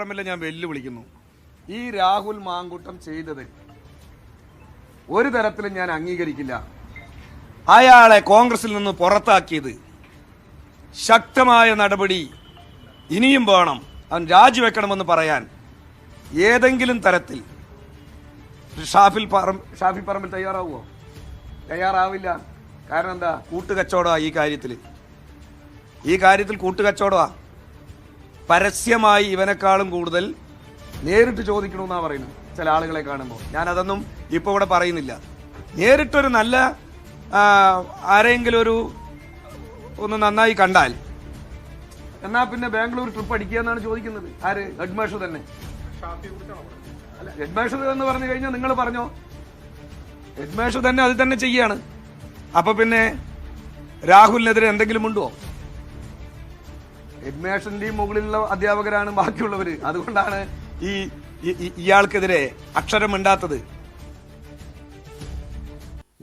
പറമ്പിലെ ഞാൻ വെല്ലുവിളിക്കുന്നു. ഈ രാഹുൽ മാങ്കൂട്ടം ചെയ്തത് ഒരു തരത്തിലും ഞാൻ അംഗീകരിക്കില്ല. അയാളെ കോൺഗ്രസിൽ നിന്ന് പുറത്താക്കിയത് ശക്തമായ നടപടി ഇനിയും വേണം, അവൻ രാജിവെക്കണമെന്ന് പറയാൻ ഏതെങ്കിലും തരത്തിൽ ഷാഫി പറമ്പിൽ തയ്യാറാവുമോ? തയ്യാറാവില്ല. കാരണം എന്താ? കൂട്ടുകച്ചവടമാണ് ഈ കാര്യത്തിൽ കൂട്ടുകച്ചവടമാണ്. പരസ്യമായി ഇവനെക്കാളും കൂടുതൽ നേരിട്ട് ചോദിക്കണമെന്നാണ് പറയുന്നത് ചില ആളുകളെ കാണുമ്പോൾ. ഞാനതൊന്നും ഇപ്പോൾ ഇവിടെ പറയുന്നില്ല. നേരിട്ടൊരു നല്ല ആരെങ്കിലും ഒന്ന് നന്നായി കണ്ടാൽ എന്നാ പിന്നെ ബാംഗ്ലൂർ ട്രിപ്പ് അടിക്കുക എന്നാണ് ചോദിക്കുന്നത്. ആര്? ഹെഡ്മാഷ് തന്നെ. അല്ല, ഹെഡ്മാഷ് എന്ന് പറഞ്ഞു കഴിഞ്ഞാൽ നിങ്ങൾ പറഞ്ഞോ, ഹെഡ്മാഷ് തന്നെ അത് തന്നെ ചെയ്യാണ്. അപ്പൊ പിന്നെ രാഹുലിനെതിരെ എന്തെങ്കിലും ഉണ്ടോ? ഹെഡ്മാഷിന്റെയും മുകളിലുള്ള അധ്യാപകരാണ് ബാക്കിയുള്ളവര്. അതുകൊണ്ടാണ് ഇയാൾക്കെതിരെ അക്ഷരമിണ്ടാത്തത്.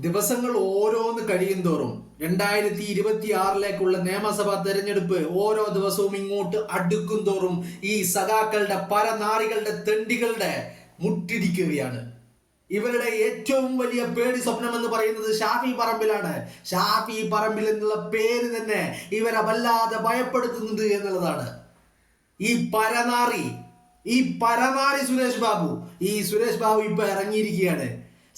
ദിവസങ്ങൾ ഓരോന്ന് കഴിയും തോറും 2026 നിയമസഭാ തെരഞ്ഞെടുപ്പ് ഓരോ ദിവസവും ഇങ്ങോട്ട് അടുക്കും തോറും ഈ സഖാക്കളുടെ പരനാറികളുടെ തെണ്ടികളുടെ മുട്ടിടിക്കുകയാണ്. ഇവരുടെ ഏറ്റവും വലിയ പേടി സ്വപ്നം എന്ന് പറയുന്നത് ഷാഫി പറമ്പിലാണ്. ഷാഫി പറമ്പിൽ എന്നുള്ള പേര് തന്നെ ഇവരെ വല്ലാതെ ഭയപ്പെടുത്തുന്നുണ്ട് എന്നുള്ളതാണ്. ഈ പരനാറി സുരേഷ് ബാബു ഇപ്പൊ ഇറങ്ങിയിരിക്കുകയാണ്.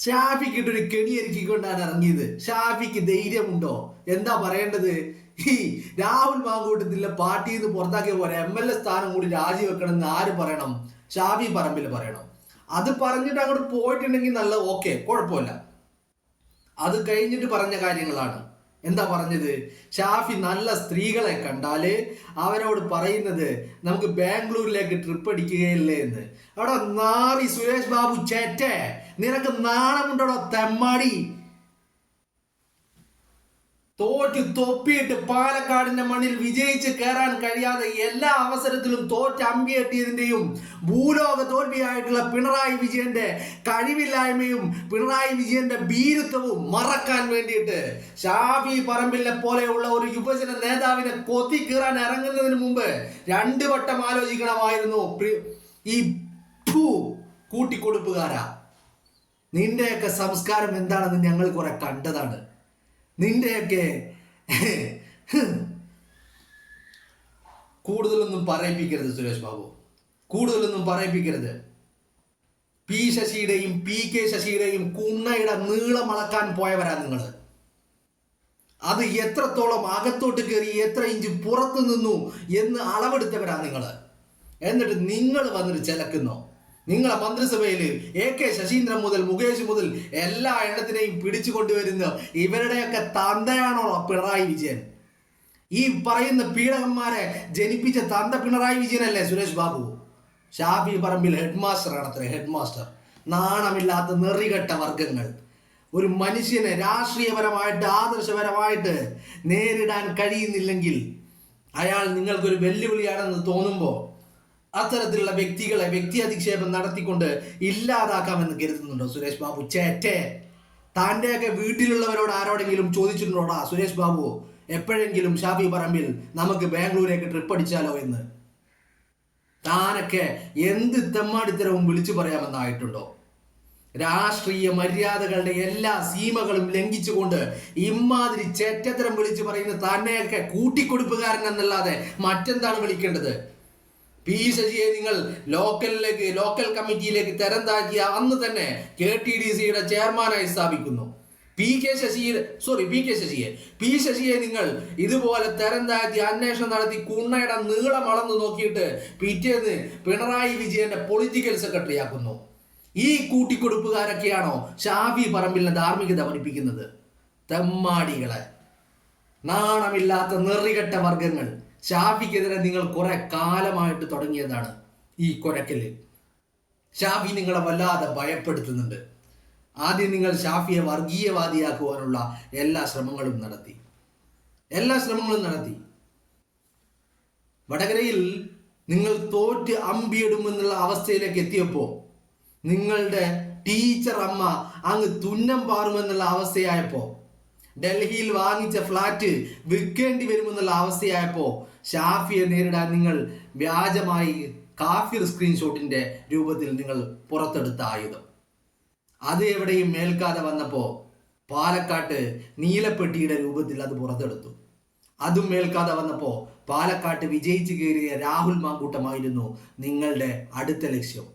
ഷാഫിക്കിട്ടൊരു കെണിയൊരുക്കിക്കൊണ്ടാണ് ഇറങ്ങിയത്. ഷാഫിക്ക് ധൈര്യമുണ്ടോ? എന്താ പറയേണ്ടത്? ഈ രാഹുൽ മാങ്കൂട്ടത്തിലെ പാർട്ടിയിൽ നിന്ന് പുറത്താക്കിയ പോലെ MLA സ്ഥാനം കൂടി രാജിവെക്കണം എന്ന് ആര് പറയണം? ഷാഫി പറമ്പിൽ പറയണം. അത് പറഞ്ഞിട്ട് അങ്ങോട്ട് പോയിട്ടുണ്ടെങ്കിൽ നല്ല ഓക്കെ, കുഴപ്പമില്ല. അത് കഴിഞ്ഞിട്ട് പറഞ്ഞ കാര്യങ്ങളാണ്. എന്താ പറഞ്ഞത്? ഷാഫി നല്ല സ്ത്രീകളെ കണ്ടാല് അവരോട് പറയുന്നത് നമുക്ക് ബാംഗ്ലൂരിലേക്ക് ട്രിപ്പ് അടിക്കുകയല്ലേ എന്ന്. അവിടെ നാറി സുരേഷ് ബാബു ചേറ്റേ, നിനക്ക് നാണമുണ്ടോ തെമ്മാടി? തോറ്റ് തൊപ്പിയിട്ട് പാലക്കാടിന്റെ മണ്ണിൽ വിജയിച്ച് കയറാൻ കഴിയാതെ എല്ലാ അവസരത്തിലും തോറ്റ് അമ്പിയെട്ടിയതിന്റെയും ഭൂലോക തോൽവിയായിട്ടുള്ള പിണറായി വിജയന്റെ കഴിവില്ലായ്മയും പിണറായി വിജയന്റെ ഭീരുത്വവും മറക്കാൻ വേണ്ടിയിട്ട് ഷാഫി പറമ്പിലിനെ പോലെയുള്ള ഒരു യുവജന നേതാവിനെ കൊത്തി കീറാൻ ഇറങ്ങുന്നതിന് മുമ്പ് 2 വട്ടം ആലോചിക്കണമായിരുന്നു. ഈ കൂട്ടിക്കൊടുപ്പുകാരാ, നിന്റെയൊക്കെ സംസ്കാരം എന്താണെന്ന് ഞങ്ങൾ കുറെ കണ്ടതാണ്. നിന്റെയൊക്കെ കൂടുതലൊന്നും പറയിപ്പിക്കരുത് സുരേഷ് ബാബു, കൂടുതലൊന്നും പറയിപ്പിക്കരുത്. പി ശശിയുടെയും PK ശശിയുടെയും കുണ്ണയുടെ നീളം അളക്കാൻ പോയവരാ നിങ്ങൾ. അത് എത്രത്തോളം അകത്തോട്ട് കയറി എത്ര ഇഞ്ച് പുറത്തു നിന്നു എന്ന് അളവെടുത്തവരാ നിങ്ങൾ. എന്നിട്ട് നിങ്ങൾ വന്നിട്ട് ചിലക്കുന്നോ? നിങ്ങളെ മന്ത്രിസഭയിൽ AK ശശീന്ദ്രൻ മുതൽ മുകേഷ് മുതൽ എല്ലാ എണ്ണത്തിനെയും പിടിച്ചു കൊണ്ടുവരുന്ന ഇവരുടെയൊക്കെ തന്തയാണോ പിണറായി വിജയൻ? ഈ പറയുന്ന പീഡകന്മാരെ ജനിപ്പിച്ച തന്ത പിണറായി വിജയനല്ലേ സുരേഷ് ബാബു? Shafi Parambil headmaster ആണത്രേ, headmaster. നാണമില്ലാത്ത നെറികെട്ട വർഗങ്ങൾ. ഒരു മനുഷ്യനെ രാഷ്ട്രീയപരമായിട്ട് ആദർശപരമായിട്ട് നേരിടാൻ കഴിയുന്നില്ലെങ്കിൽ അയാൾ നിങ്ങൾക്കൊരു വെല്ലുവിളിയാണെന്ന് തോന്നുമ്പോൾ അത്തരത്തിലുള്ള വ്യക്തികളെ വ്യക്തി അധിക്ഷേപം നടത്തിക്കൊണ്ട് ഇല്ലാതാക്കാമെന്ന് കരുതുന്നുണ്ടോ സുരേഷ് ബാബു ചേറ്റേ? താൻ്റെയൊക്കെ വീട്ടിലുള്ളവരോട് ആരോടെങ്കിലും ചോദിച്ചിട്ടുണ്ടോടാ സുരേഷ് ബാബു എപ്പോഴെങ്കിലും ഷാഫി പറമ്പിൽ നമുക്ക് ബാംഗ്ലൂരേക്ക് ട്രിപ്പ് അടിച്ചാലോ എന്ന്? താനൊക്കെ എന്ത് തെമ്മാടിത്തരവും വിളിച്ചു പറയാമെന്നായിട്ടുണ്ടോ? രാഷ്ട്രീയ മര്യാദകളുടെ എല്ലാ സീമകളും ലംഘിച്ചുകൊണ്ട് ഇമാതിരി ചേറ്റത്തരം വിളിച്ചു പറയുന്ന തന്നെയൊക്കെ കൂട്ടിക്കൊടുപ്പുകാരൻ എന്നല്ലാതെ മറ്റെന്താണ് വിളിക്കേണ്ടത്? പി ശശിയെ നിങ്ങൾ ലോക്കൽ കമ്മിറ്റിയിലേക്ക് തരം താഴ്ത്തിയ അന്ന് തന്നെ KTDCയുടെ ചെയർമാനായി സ്ഥാപിക്കുന്നു. പി ശശിയെ നിങ്ങൾ ഇതുപോലെ തരം താഴ്ത്തി അന്വേഷണം നടത്തി കുണ്ണയുടെ നീളം അളന്ന് നോക്കിയിട്ട് പിറ്റേന്ന് പിണറായി വിജയന്റെ പൊളിറ്റിക്കൽ സെക്രട്ടറി ആക്കുന്നു. ഈ കൂട്ടിക്കൊടുപ്പുകാരൊക്കെയാണോ ഷാഫി പറമ്പിലിനെ ധാർമ്മികത പഠിപ്പിക്കുന്നത്? തെമ്മാടികളെ, നാണമില്ലാത്ത നെറികെട്ട വർഗങ്ങൾ. ഷാഫിക്കെതിരെ നിങ്ങൾ കുറെ കാലമായിട്ട് തുടങ്ങിയതാണ് ഈ കൊരക്കല്. ഷാഫി നിങ്ങളെ വല്ലാതെ ഭയപ്പെടുത്തുന്നുണ്ട്. ആദ്യം നിങ്ങൾ ഷാഫിയെ വർഗീയവാദിയാക്കുവാനുള്ള എല്ലാ ശ്രമങ്ങളും നടത്തി. വടകരയിൽ നിങ്ങൾ തോറ്റ് അമ്പിയിടുമെന്നുള്ള അവസ്ഥയിലേക്ക് എത്തിയപ്പോൾ, നിങ്ങളുടെ ടീച്ചർ അമ്മ അങ്ങ് തുന്നം പാറുമെന്നുള്ള അവസ്ഥയായപ്പോൾ, ഡൽഹിയിൽ വാങ്ങിച്ച ഫ്ലാറ്റ് വിൽക്കേണ്ടി വരുമെന്നുള്ള അവസ്ഥയായപ്പോൾ ഷാഫിയെ നേരിടാൻ നിങ്ങൾ വ്യാജമായി കാഫിർ സ്ക്രീൻഷോട്ടിന്റെ രൂപത്തിൽ നിങ്ങൾ പുറത്തെടുത്ത ആയുധം അത് എവിടെയും മേൽക്കാതെ വന്നപ്പോൾ പാലക്കാട്ട് നീലപ്പെട്ടിയുടെ രൂപത്തിൽ അത് പുറത്തെടുത്തു. അതും മേൽക്കാതെ വന്നപ്പോൾ പാലക്കാട്ട് വിജയിച്ചു കയറിയ രാഹുൽ മാങ്കൂട്ടമായിരുന്നു നിങ്ങളുടെ അടുത്ത ലക്ഷ്യം.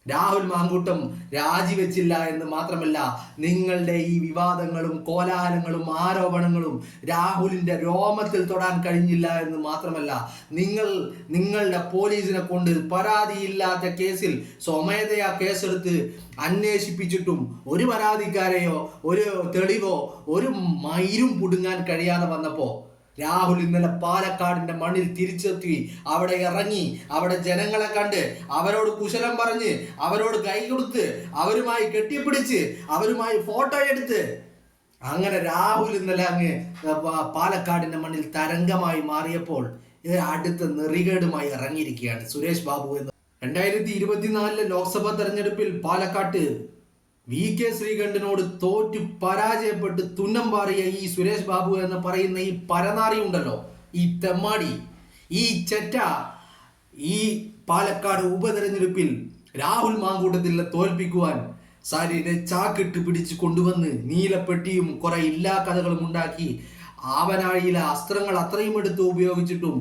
രാഹുൽ മാങ്കൂട്ടം രാജിവെച്ചില്ല എന്ന് മാത്രമല്ല, നിങ്ങളുടെ ഈ വിവാദങ്ങളും കോലാഹലങ്ങളും ആരോപണങ്ങളും രാഹുലിന്റെ രോമത്തിൽ തൊടാൻ കഴിഞ്ഞില്ല എന്ന് മാത്രമല്ല, നിങ്ങളുടെ പോലീസിനെ കൊണ്ട് പരാതിയില്ലാത്ത കേസിൽ സ്വമേധയാ കേസെടുത്ത് അന്വേഷിപ്പിച്ചിട്ടും ഒരു പരാതിക്കാരെയോ ഒരു തെളിവോ ഒരു മയിലും പുടുങ്ങാൻ കഴിയാതെ വന്നപ്പോൾ രാഹുൽ ഇന്നലെ പാലക്കാടിന്റെ മണ്ണിൽ തിരിച്ചെത്തി. അവിടെ ഇറങ്ങി, അവിടെ ജനങ്ങളെ കണ്ട് അവരോട് കുശലം പറഞ്ഞ്, അവരോട് കൈ കൊടുത്ത്, അവരുമായി കെട്ടിപ്പിടിച്ച്, അവരുമായി ഫോട്ടോ എടുത്ത്, അങ്ങനെ രാഹുൽ ഇന്നലെ അങ്ങ് പാലക്കാടിന്റെ മണ്ണിൽ തരംഗമായി മാറിയപ്പോൾ അടുത്ത നെറികേടുമായി ഇറങ്ങിയിരിക്കുകയാണ് സുരേഷ് ബാബു എന്ന്. 2024 ലോക്സഭാ തെരഞ്ഞെടുപ്പിൽ പാലക്കാട്ട് VK ശ്രീകണ്ഠനോട് തോറ്റു പരാജയപ്പെട്ട് തുന്നം പാറിയ ഈ സുരേഷ് ബാബു എന്ന് പറയുന്ന ഈ പരനാറി ഉണ്ടല്ലോ, ഈ തെമ്മാടി, ഈ ചെറ്റ, ഈ പാലക്കാട് ഉപതെരഞ്ഞെടുപ്പിൽ രാഹുൽ മാങ്കൂട്ടത്തിലെ തോൽപ്പിക്കുവാൻ സാരിയുടെ ചാക്കിട്ട് പിടിച്ച് കൊണ്ടുവന്ന് നീലപ്പെട്ടിയും കുറെ ഇല്ലാ കഥകളും ഉണ്ടാക്കി ആവനാഴിയിലെ അസ്ത്രങ്ങൾ അത്രയും എടുത്ത് ഉപയോഗിച്ചിട്ടും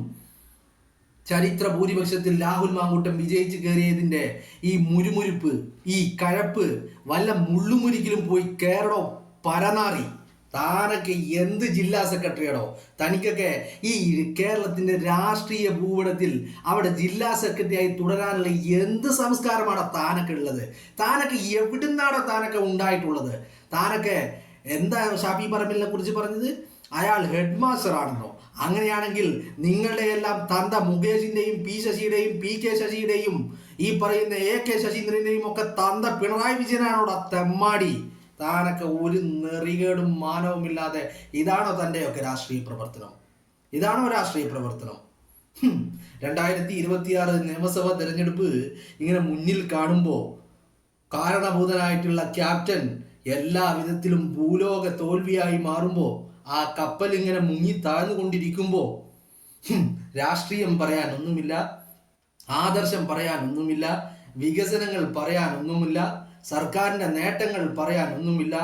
ചരിത്ര ഭൂരിപക്ഷത്തിൽ രാഹുൽ മാങ്കൂട്ടം വിജയിച്ച് കയറിയതിൻ്റെ ഈ മുരുമുരുപ്പ്, ഈ കഴപ്പ് വല്ല മുള്ളുമുരിക്കിലും പോയി കയറടോ പരനാറി. താനൊക്കെ എന്ത് ജില്ലാ സെക്രട്ടറിയാടോ? തനിക്കൊക്കെ ഈ കേരളത്തിന്റെ രാഷ്ട്രീയ ഭൂപടത്തിൽ അവിടെ ജില്ലാ സെക്രട്ടറിയായി തുടരാനുള്ള എന്ത് സംസ്കാരമാണോ താനൊക്കെ ഉള്ളത്? താനൊക്കെ എവിടുന്നാണോ താനൊക്കെ ഉണ്ടായിട്ടുള്ളത്? താനൊക്കെ എന്താ ഷാഫി പറമ്പിലിനെ കുറിച്ച് പറഞ്ഞത്? അയാൾ ഹെഡ് മാസ്റ്റർ ആണെന്നോ? അങ്ങനെയാണെങ്കിൽ നിങ്ങളുടെ എല്ലാം തന്ത മുകേഷിന്റെയും പി ശശിയുടെയും PK ശശിയുടെയും ഈ പറയുന്ന AK ശശീന്ദ്രന്റെയും ഒക്കെ തന്ത പിണറായി വിജയനാണോടാ തെമ്മാടി? താനൊക്കെ ഒരു നെറികേടും മാനവുമില്ലാതെ ഇതാണോ തൻ്റെയൊക്കെ രാഷ്ട്രീയ പ്രവർത്തനം? ഇതാണോ രാഷ്ട്രീയ പ്രവർത്തനം? 2026 നിയമസഭാ തെരഞ്ഞെടുപ്പ് ഇങ്ങനെ മുന്നിൽ കാണുമ്പോൾ കാരണഭൂതനായിട്ടുള്ള ക്യാപ്റ്റൻ എല്ലാ വിധത്തിലും ഭൂലോക തോൽവിയായി മാറുമ്പോൾ, ആ കപ്പൽ ഇങ്ങനെ മുങ്ങി താഴ്ന്നുകൊണ്ടിരിക്കുമ്പോൾ രാഷ്ട്രീയം പറയാനൊന്നുമില്ല, ആദർശം പറയാനൊന്നുമില്ല, വികസനങ്ങൾ പറയാനൊന്നുമില്ല, സർക്കാരിൻ്റെ നേട്ടങ്ങൾ പറയാനൊന്നുമില്ല.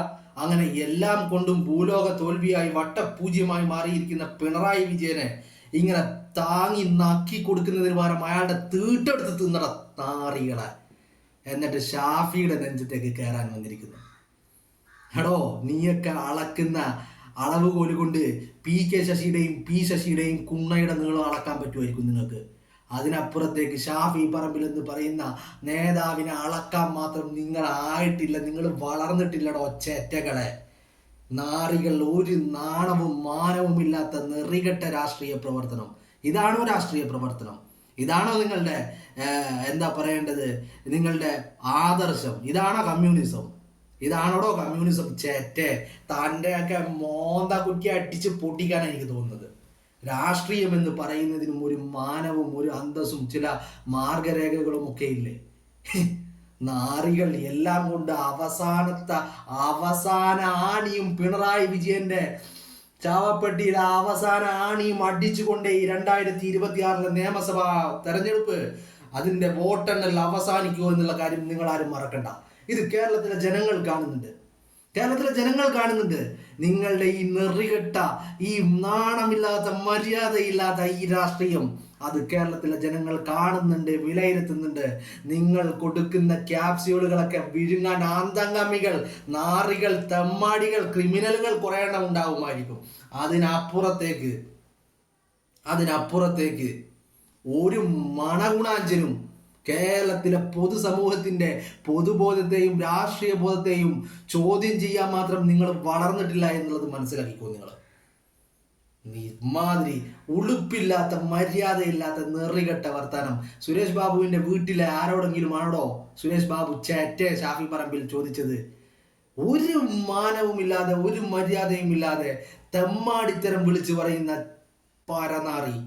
അങ്ങനെ എല്ലാം കൊണ്ടും ഭൂലോക തോൽവിയായി വട്ടപൂജ്യമായി മാറിയിരിക്കുന്ന പിണറായി വിജയനെ ഇങ്ങനെ താങ്ങി നക്കി കൊടുക്കുന്നതിന് പകരം അയാളുടെ തീട്ടെടുത്ത് തിന്നട താറികളെ എന്നിട്ട് ഷാഫിയുടെ നെഞ്ചത്തേക്ക് കയറാൻ വന്നിരിക്കുന്നു. എടോ, നീയൊക്കെ അളക്കുന്ന അളവുകോല് കൊണ്ട് PK ശശിയുടെയും P ശശിയുടെയും കുണ്ണയുടെ നീളം അളക്കാൻ പറ്റുമായിരിക്കും നിങ്ങൾക്ക്. അതിനപ്പുറത്തേക്ക് ഷാഫി പറമ്പിൽ എന്ന് പറയുന്ന നേതാവിനെ അളക്കാൻ മാത്രം നിങ്ങളായിട്ടില്ല, നിങ്ങൾ വളർന്നിട്ടില്ലടോ ചേറ്റകളെ, നാറികൾ. ഒരു നാണവും മാനവും ഇല്ലാത്ത നെറികെട്ട രാഷ്ട്രീയ പ്രവർത്തനം. ഇതാണോ രാഷ്ട്രീയ പ്രവർത്തനം? ഇതാണോ നിങ്ങളുടെ എന്താ പറയേണ്ടത്, നിങ്ങളുടെ ആദർശം? ഇതാണോ കമ്മ്യൂണിസം? ഇതാണോടോ കമ്മ്യൂണിസം? ചേറ്റെ, തൻ്റെയൊക്കെ മോന്ത കുറ്റി അടിച്ച് പൊട്ടിക്കാനാണ് എനിക്ക് തോന്നുന്നത്. രാഷ്ട്രീയം എന്ന് പറയുന്നതിനും ഒരു മാനവും ഒരു അന്തസ്സും ചില മാർഗരേഖകളും ഒക്കെ ഇല്ലേ? നാറികൾ എല്ലാം കൊണ്ട് അവസാന ആണിയും പിണറായി വിജയന്റെ ചാവപ്പെട്ടിയിലെ അവസാന ആണിയും അടിച്ചുകൊണ്ടേ ഈ 2026 നിയമസഭാ തെരഞ്ഞെടുപ്പ് അതിന്റെ വോട്ടെണ്ണൽ അവസാനിക്കുമോ എന്നുള്ള കാര്യം നിങ്ങൾ ആരും മറക്കണ്ട. ഇത് കേരളത്തിലെ ജനങ്ങൾ കാണുന്നുണ്ട്. കേരളത്തിലെ ജനങ്ങൾ കാണുന്നുണ്ട് നിങ്ങളുടെ ഈ നെറികെട്ട, ഈ നാണമില്ലാത്ത, മര്യാദയില്ലാത്ത ഈ രാഷ്ട്രീയം. അത് കേരളത്തിലെ ജനങ്ങൾ കാണുന്നുണ്ട്, വിലയിരുത്തുന്നുണ്ട്. നിങ്ങൾ കൊടുക്കുന്ന ക്യാപ്സ്യൂളുകളൊക്കെ വിഴുങ്ങാൻ ആന്തംഗമികൾ, നാറികൾ, തെമ്മാടികൾ, ക്രിമിനലുകൾ കുറേ എണ്ണം ഉണ്ടാവുമായിരിക്കും. അതിനപ്പുറത്തേക്ക് ഒരു മണഗുണാഞ്ചനും കേരളത്തിലെ പൊതുസമൂഹത്തിന്റെ പൊതുബോധത്തെയും രാഷ്ട്രീയ ബോധത്തെയും ചോദ്യം ചെയ്യാൻ മാത്രം നിങ്ങൾ വളർന്നിട്ടില്ല എന്നുള്ളത് മനസ്സിലാക്കിക്കോ. നിങ്ങൾ ഇമാതിരി ഉളുപ്പില്ലാത്ത, മര്യാദയില്ലാത്ത, നെറികെട്ട വർത്താനം സുരേഷ് ബാബുവിന്റെ വീട്ടിലെ ആരോടെങ്കിലും ആണോ സുരേഷ് ബാബു ചേറ്റെ ഷാഫി പറമ്പിൽ ചോദിച്ചത്? ഒരു മാനവുമില്ലാതെ, ഒരു മര്യാദയും ഇല്ലാതെ തെമ്മാടിത്തരം വിളിച്ചു പറയുന്ന പരനാറി.